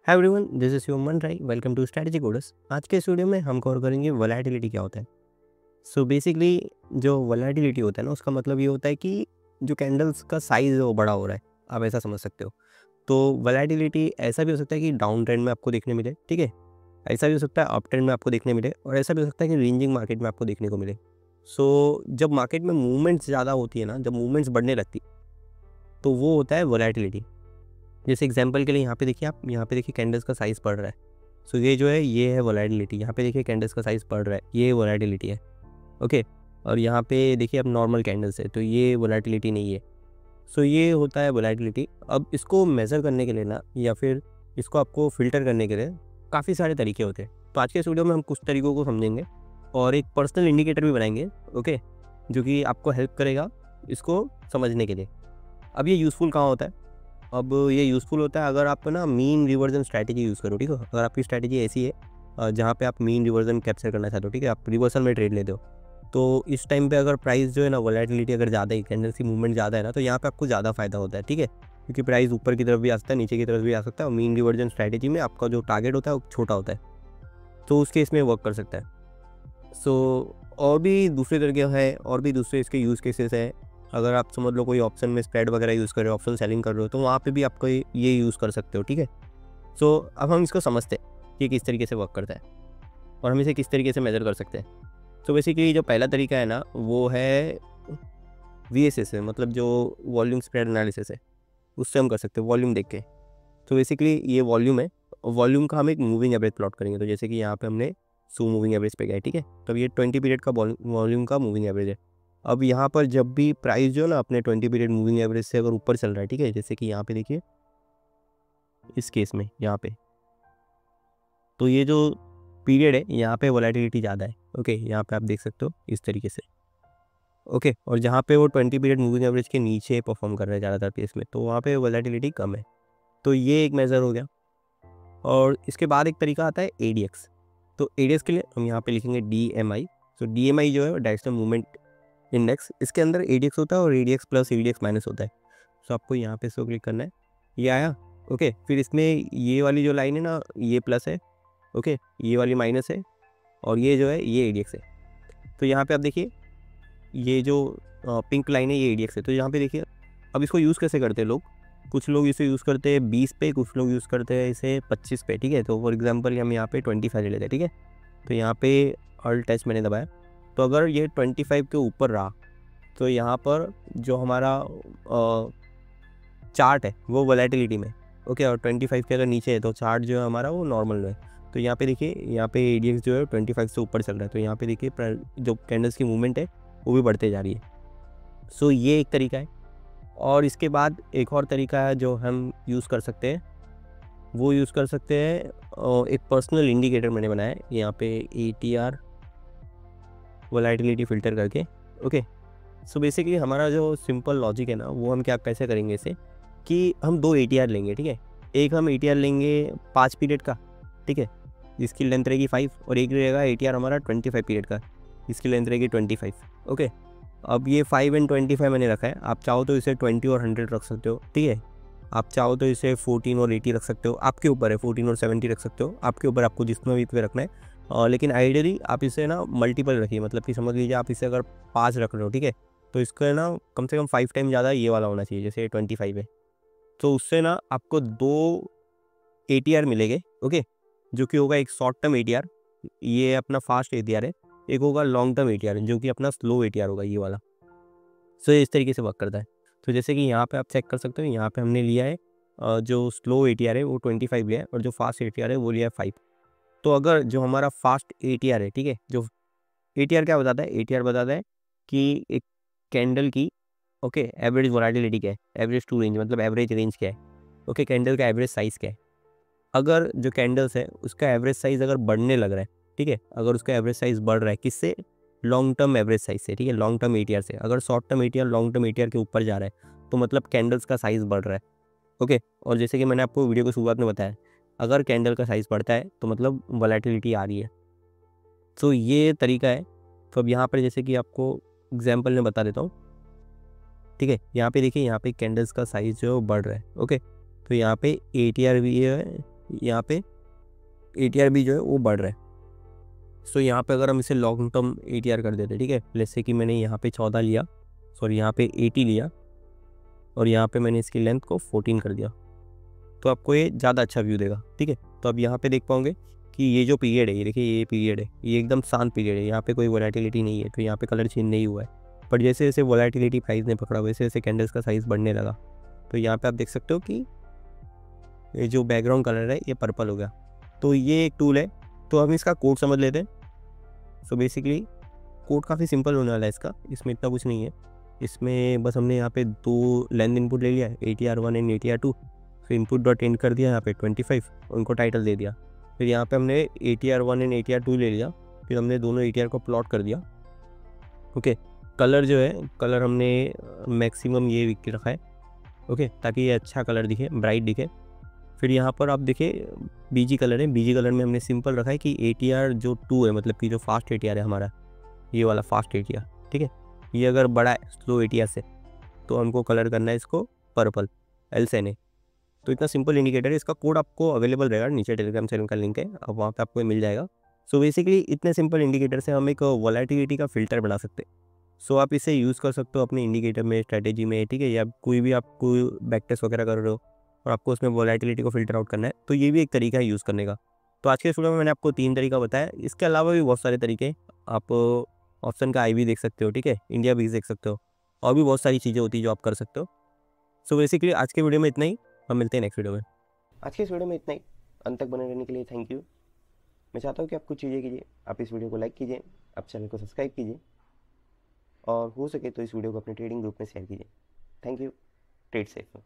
Hi everyone, this is Human Rai. Welcome to strategy coders. आज के इस वीडियो में हम कवर करेंगे वोलेटिलिटी क्या होता है। सो बेसिकली जो वोलेटिलिटी होता है ना, उसका मतलब ये होता है कि जो कैंडल्स का साइज़ है वो बड़ा हो रहा है, आप ऐसा समझ सकते हो। तो वोलेटिलिटी ऐसा भी हो सकता है कि डाउन ट्रेंड में आपको देखने मिले, ठीक है। ऐसा भी हो सकता है अप ट्रेंड में आपको देखने मिले, और ऐसा भी हो सकता है कि रेंजिंग मार्केट में आपको देखने को मिले। सो जब मार्केट में मूवमेंट्स ज़्यादा होती है ना, जब मूवमेंट्स बढ़ने लगती तो वो होता है वोलेटिलिटी। जैसे एग्जांपल के लिए यहाँ पे देखिए, आप यहाँ पे देखिए कैंडल्स का साइज़ बढ़ रहा है। सो ये जो है ये है वोलेटिलिटी। यहाँ पे देखिए कैंडल्स का साइज़ बढ़ रहा है, ये वोलेटिलिटी है। ओके, और यहाँ पे देखिए अब नॉर्मल कैंडल्स है तो ये वोलेटिलिटी नहीं है। सो ये होता है वोलेटिलिटी। अब इसको मेज़र करने के लिए ना, या फिर इसको आपको फ़िल्टर करने के लिए काफ़ी सारे तरीके होते हैं। तो आज के इस वीडियो में हम कुछ तरीकों को समझेंगे और एक पर्सनल इंडिकेटर भी बनाएंगे, ओके, जो कि आपको हेल्प करेगा इसको समझने के लिए। अब ये यूज़फुल कहाँ होता है? अब ये यूज़फुल होता है अगर आप ना मीन रिवर्जन स्ट्रैटेजी यूज़ करो, ठीक है। अगर आपकी स्ट्रैटेजी ऐसी है जहाँ पे आप मीन रिवर्जन कैप्चर करना चाहते हो, ठीक है, आप रिवर्सल में ट्रेड लेते हो, तो इस टाइम पे अगर प्राइस जो है ना, वोलेटिलिटी अगर ज़्यादा है, कैंडल की मूवमेंट ज़्यादा है ना, तो यहाँ पे आपको ज़्यादा फायदा होता है, ठीक है। क्योंकि प्राइस ऊपर की तरफ भी आ सकता है, नीचे की तरफ भी आ सकता है, और मीन रिवर्जन स्ट्रैटेजी में आपका जो टारगेट होता है वो छोटा होता है, तो उस केस में वर्क कर सकता है। सो और भी दूसरे तरीके हैं, और भी दूसरे इसके यूज़ केसेस हैं। अगर आप समझ लो कोई ऑप्शन में स्प्रेड वगैरह यूज़ कर रहे हो, ऑप्शन सेलिंग कर रहे हो, तो वहाँ पे भी आपको ये यूज़ कर सकते हो, ठीक है। सो अब हम इसको समझते हैं कि किस तरीके से वर्क करता है और हम इसे किस तरीके से मेज़र कर सकते हैं। तो बेसिकली जो पहला तरीका है ना, वो है VSS है, मतलब जो वॉल्यूम स्प्रेड एनालिसिस है, उससे हम कर सकते हैं वॉल्यूम देख के। तो बेसिकली ये वॉल्यूम है, वॉल्यूम का हम एक मूविंग एवरेज प्लॉट करेंगे। तो जैसे कि यहाँ पे हमने 100 मूविंग एवरेज पे गए, ठीक है। तब ये 20 पीरियड का वॉल्यूम का मूविंग एवरेज है। अब यहाँ पर जब भी प्राइस जो है ना अपने 20 पीरियड मूविंग एवरेज से अगर ऊपर चल रहा है, ठीक है, जैसे कि यहाँ पे देखिए इस केस में यहाँ पे, तो ये जो पीरियड है यहाँ पे वोलेटिलिटी ज़्यादा है, ओके, यहाँ पे आप देख सकते हो इस तरीके से, ओके। और जहाँ पे वो 20 पीरियड मूविंग एवरेज के नीचे परफॉर्म कर रहा है ज़्यादातर केस में, तो वहाँ पे वोलेटिलिटी कम है। तो ये एक मेज़र हो गया। और इसके बाद एक तरीका आता है ADX। तो ADX के लिए हम यहाँ पे लिखेंगे DMI। तो DMI जो है डायरेक्शनल मूवमेंट इंडेक्स, इसके अंदर ADX होता है और ADX प्लस ADX माइनस होता है। तो आपको यहाँ पे इसको क्लिक करना है, ये आया, ओके। फिर इसमें ये वाली जो लाइन है ना, ये प्लस है, ओके, ये वाली माइनस है, और ये जो है ये ADX है। तो यहाँ पे आप देखिए ये जो पिंक लाइन है ये ADX है। तो यहाँ पे देखिए अब इसको यूज़ कैसे करते हैं लोग। कुछ लोग इसे यूज़ करते हैं 20 पे, कुछ लोग यूज़ करते हैं इसे 25 पे, ठीक है। तो फॉर एग्जांपल हम यहाँ पे 25 ले लेते हैं, ठीक है। तो यहाँ पे ऑल टच मैंने दबाया, तो अगर ये 25 के ऊपर रहा तो यहाँ पर जो हमारा चार्ट है वो वोलेटिलिटी में, ओके, और 25 के अगर नीचे है तो चार्ट जो है हमारा वो नॉर्मल में है। तो यहाँ पे देखिए यहाँ पे ADX जो है 25 से ऊपर चल रहा है, तो यहाँ पे देखिए जो कैंडल्स की मूवमेंट है वो भी बढ़ते जा रही है। सो ये एक तरीका है। और इसके बाद एक और तरीका है जो हम यूज़ कर सकते हैं, वो यूज़ कर सकते हैं एक पर्सनल इंडिकेटर मैंने बनाया है यहाँ पे, ATR वोलेटिलिटी फ़िल्टर करके, ओके। सो बेसिकली हमारा जो सिंपल लॉजिक है ना, वो हम क्या कैसे करेंगे इसे, कि हम 2 ATR लेंगे, ठीक है। एक हम ATR लेंगे 5 पीरियड का, ठीक है, जिसकी लेंथ रहेगी 5, और एक रहेगा ATR हमारा 25 पीरियड का, इसकी लेंथ रहेगी 25, ओके। अब ये 5 एंड 25 मैंने रखा है। आप चाहो तो इसे 20 और 100 रख सकते हो, ठीक है। आप चाहो तो इसे 14 और 80 रख सकते हो, आपके ऊपर है। 14 और 70 रख सकते हो, आपके ऊपर, आपको जितना भी पे रखना है। लेकिन आइडियली आप इसे ना मल्टीपल रखिए, मतलब कि समझ लीजिए आप इसे अगर 5 रख रहे हो, ठीक है, तो इसका ना कम से कम 5 टाइम ज़्यादा ये वाला होना चाहिए, जैसे 25 है। तो उससे ना आपको 2 ATR मिलेंगे, ओके, जो कि होगा एक शॉर्ट टर्म ATR, ये अपना फास्ट ATR है। एक होगा लॉन्ग टर्म ATR जो कि अपना स्लो ATR होगा, ये वाला। सो इस तरीके से वर्क करता है। तो जैसे कि यहाँ पे आप चेक कर सकते हो, यहाँ पे हमने लिया है जो स्लो ATR है वो 25 लिया है, और जो फास्ट ATR है वो लिया है 5। तो अगर जो हमारा फास्ट ATR है, ठीक है, जो ATR क्या बताता है, ATR बताता है कि एक कैंडल की, ओके, एवरेज वोलेटिलिटी क्या है, एवरेज टू रेंज, मतलब एवरेज रेंज क्या है, ओके, कैंडल का एवरेज साइज़ क्या है। अगर जो कैंडल्स है उसका एवरेज साइज़ अगर बढ़ने लग रहा है, ठीक है, अगर उसका एवरेज साइज़ बढ़ रहा है किससे, लॉन्ग टर्म एवरेज साइज़ से, ठीक है, लॉन्ग टर्म ATR से। अगर short term ATR long term ATR के ऊपर जा रहा है तो मतलब कैंडल्स का साइज़ बढ़ रहा है, ओके। और जैसे कि मैंने आपको वीडियो की शुरुआत में बताया, अगर कैंडल का साइज़ बढ़ता है तो मतलब वोलेटिलिटी आ रही है। तो ये तरीका है। तो अब यहाँ पर जैसे कि आपको एग्जाम्पल में बता देता हूँ। ठीक है। यहाँ पे देखिए, यहाँ पे कैंडल्स का साइज जो है वो बढ़ रहा है। ओके, तो यहाँ पे ATR भी है, यहाँ पे ATR भी जो है वो बढ़ रहा है। सो यहाँ पे अगर हम इसे लॉन्ग टर्म ATR कर देते हैं, ठीक है, जैसे कि मैंने यहाँ पे 14 लिया, सॉरी यहाँ पे 80 लिया और यहाँ पे मैंने इसकी लेंथ को 14 कर दिया, तो आपको ये ज़्यादा अच्छा व्यू देगा। ठीक है, तो अब यहाँ पे देख पाओगे कि ये जो पीरियड है, ये देखिए ये पीरियड है, ये एकदम शांत पीरियड है, यहाँ पे कोई वोलेटिलिटी नहीं है, तो यहाँ पे कलर चेंज नहीं हुआ है। पर जैसे जैसे वोलेटिलिटी प्राइस ने पकड़ा, वैसे वैसे कैंडल्स का साइज़ बढ़ने लगा। तो यहाँ पे आप देख सकते हो कि ये जो बैकग्राउंड कलर है ये पर्पल हो गया। तो ये एक टूल है। तो हम इसका कोड समझ लेते हैं। सो बेसिकली कोड काफ़ी सिंपल होने वाला है इसका, इसमें इतना कुछ नहीं है। इसमें बस हमने यहाँ पे 2 लेंथ इनपुट ले लिया है, ATR1 एंड ATR2। फिर इनपुट डॉट एंड कर दिया यहाँ पे 25, उनको टाइटल दे दिया। फिर यहाँ पे हमने ATR1 एंड ATR2 ले लिया, फिर हमने दोनों ATR को प्लॉट कर दिया। ओके, कलर जो है, कलर हमने मैक्सिमम ये रखा है, ओके, ताकि ये अच्छा कलर दिखे, ब्राइट दिखे। फिर यहाँ पर आप देखिए BG कलर है, BG कलर में हमने सिंपल रखा है कि ATR जो 2 है, मतलब कि जो फास्ट ATR है हमारा, ये वाला फास्ट ATR, ठीक है, ये अगर बड़ा है स्लो ATR से, तो हमको कलर करना है इसको पर्पल LCNA। तो इतना सिंपल इंडिकेटर है। इसका कोड आपको अवेलेबल रहेगा, नीचे टेलीग्राम चैनल का लिंक है, अब वहाँ पे आपको मिल जाएगा। सो बेसिकली इतने सिंपल इंडिकेटर से हम एक वोलेटिलिटी का फ़िल्टर बना सकते हैं। सो आप इसे यूज़ कर सकते हो अपने इंडिकेटर में, स्ट्रैटेजी में, ठीक है, या कोई भी आपको बैक टेस्ट वगैरह कर रहे हो और आपको उसमें वोलेटिलिटी को फ़िल्टर आउट करना है, तो ये भी एक तरीका है यूज़ करने का। तो आज के वीडियो में मैंने आपको 3 तरीका बताया, इसके अलावा भी बहुत सारे तरीके हैं। आप ऑप्शन का IV देख सकते हो, ठीक है, इंडिया बीज देख सकते हो, और भी बहुत सारी चीज़ें होती है जो आप कर सकते हो। सो बेसिकली आज के वीडियो में इतना ही, हम मिलते हैं नेक्स्ट वीडियो में। आज के इस वीडियो में इतना ही, अंत तक बने रहने के लिए थैंक यू। मैं चाहता हूँ कि आप कुछ चीज़ें कीजिए, आप इस वीडियो को लाइक कीजिए, आप चैनल को सब्सक्राइब कीजिए, और हो सके तो इस वीडियो को अपने ट्रेडिंग ग्रुप में शेयर कीजिए। Thank you, trade safe.